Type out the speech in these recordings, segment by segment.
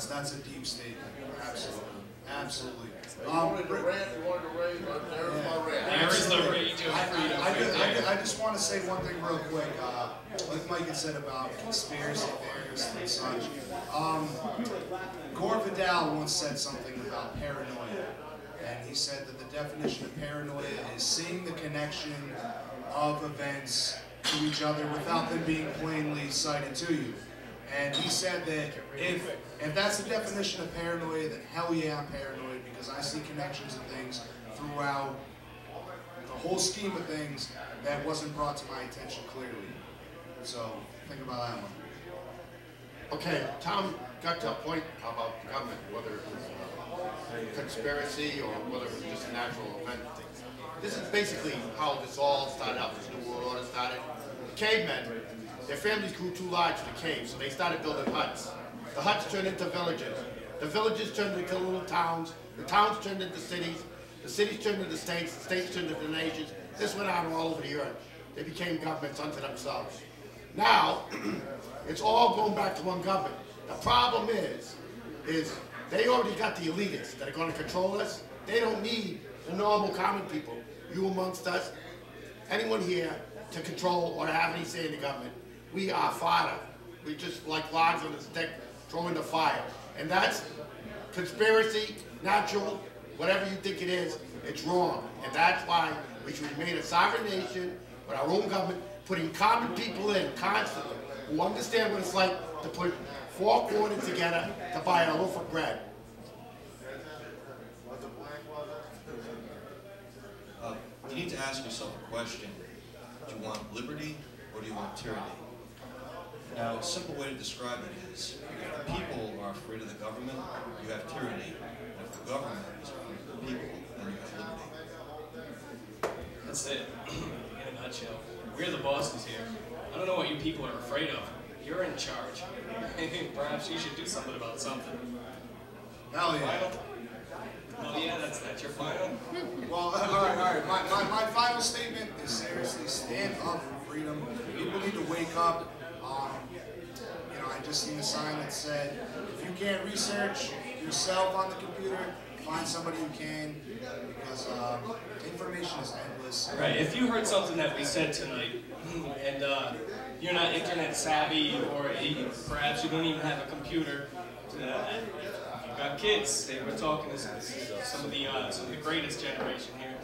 That's a deep statement. Absolutely. Absolutely. You wanted to rant, you wanted to rage, but there's my rant. There's the rage of freedom. I just want to say one thing real quick. Like Mike had said about conspiracy theories and such. Gore Vidal once said something about paranoia. And he said that the definition of paranoia is seeing the connection of events to each other without them being plainly cited to you. And he said that if that's the definition of paranoia, then hell yeah, I'm paranoid, because I see connections and things throughout the whole scheme of things that wasn't brought to my attention clearly. So think about that one. Okay, Tom got to a point about the government, whether it was conspiracy or whether it was just a natural event. This is basically how this all started out. This New World Order started. The cavemen, their families grew too large for the caves, so they started building huts. The huts turned into villages. The villages turned into little towns. The towns turned into cities. The cities turned into states. The states turned into nations. This went on all over the earth. They became governments unto themselves. Now, it's all going back to one government. The problem is they already got the elitists that are going to control us. They don't need the normal common people, you amongst us, anyone here to control or to have any say in the government. We are fodder. We just like logs on a stick, throw in the fire. And that's conspiracy, natural, whatever you think it is, it's wrong. And that's why we should remain a sovereign nation with our own government, putting common people in constantly who understand what it's like to put 4 quarters together to buy a loaf of bread. You need to ask yourself a question. Do you want liberty or do you want tyranny? Now, a simple way to describe it is, if the people are afraid of the government, you have tyranny. And if the government is afraid of the people, then you have liberty. That's it, in a nutshell. We're the bosses here. I don't know what you people are afraid of. You're in charge. Perhaps you should do something about something. Hell yeah. Final? Oh yeah, that's your final? Well, all right. My final statement is seriously stand up for freedom. People need to wake up. You know, I just seen a sign that said, if you can't research yourself on the computer, find somebody who can, because information is endless. Right, if you heard something that we said tonight, and you're not internet savvy, or perhaps you don't even have a computer, you've got kids. They were talking to some of the greatest generation here.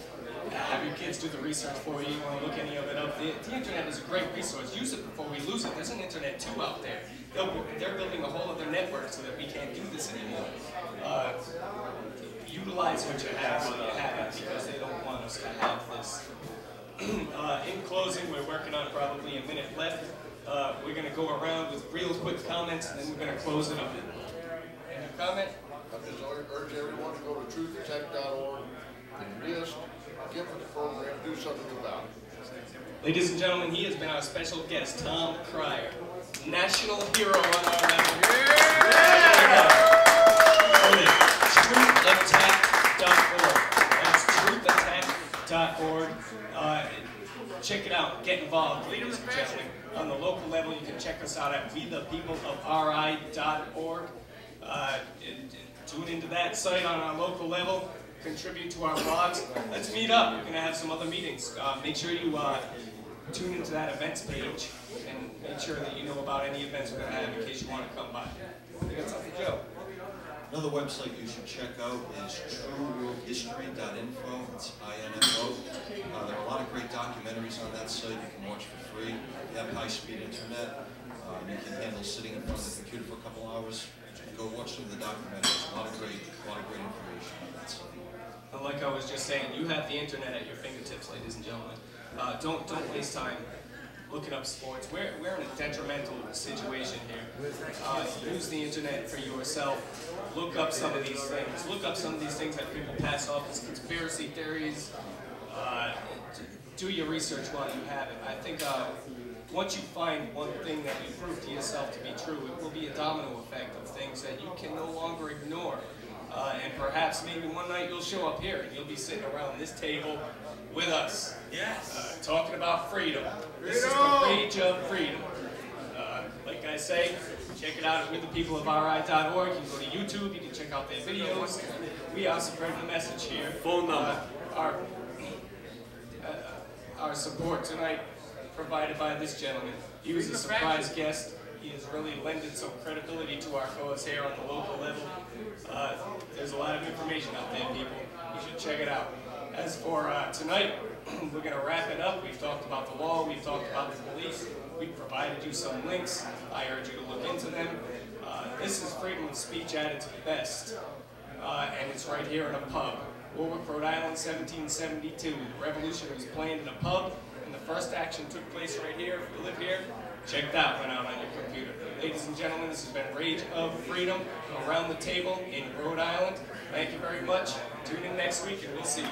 Have your kids do the research for you. You want to look any of it up. The internet is a great resource. Use it before we lose it. There's an internet 2 out there. They're building a whole other network so that we can't do this anymore. Utilize what you have while you have it, because they don't want us to have this. In closing, we're working on probably a minute left. We're going to go around with real quick comments, and then we're going to close it up. Any comment? I just urge everyone to go to truthtech.org and list, get with the program, do something about it. Ladies and gentlemen, he has been our special guest, Tom Cryer, national hero on our level. Truthattack.org. That's truthattack.org. Check it out. Get involved, ladies and gentlemen. On the local level, you can check us out at wethepeopleofri.org. Tune into that site on our local level. Contribute to our blogs. Let's meet up. We're going to have some other meetings. Make sure you tune into that events page and make sure that you know about any events we're going to have in case you want to come by. You got something, Joe? Another website you should check out is trueworldhistory.info. It's INFO. There are a lot of great documentaries on that site you can watch for free. If you have high-speed internet, you can handle sitting in front of the computer for a couple hours. Go watch some of the documentaries. A lot of great information on that site. Like I was just saying, you have the internet at your fingertips, ladies and gentlemen. Don't waste time looking up sports. We're in a detrimental situation here. Use the internet for yourself. Look up some of these things. Look up some of these things that people pass off as conspiracy theories. Do your research while you have it. I think once you find one thing that you prove to yourself to be true, it will be a domino effect of things that you can no longer ignore. And perhaps maybe one night you'll show up here and you'll be sitting around this table with us. Yes. Talking about freedom. This is the rage of freedom. Like I say, Check it out at withthepeopleofri.org. You can go to YouTube, you can check out their videos. We are spreading the message here. Phone number. Our support tonight provided by this gentleman. He was a surprise guest. He has really lended some credibility to our cause here on the local level. There's a lot of information out there, people. You should check it out. As for tonight, we're going to wrap it up. We've talked about the law. We've talked about the police. We've provided you some links. I urge you to look into them. This is freedom of speech at its best. And it's right here in a pub. Warwick, Rhode Island, 1772. The revolution was planned in a pub, and the first action took place right here. If you live here, check that one out on your computer. Ladies and gentlemen, this has been Rage of Freedom around the table in Rhode Island. Thank you very much. Tune in next week, and we'll see you.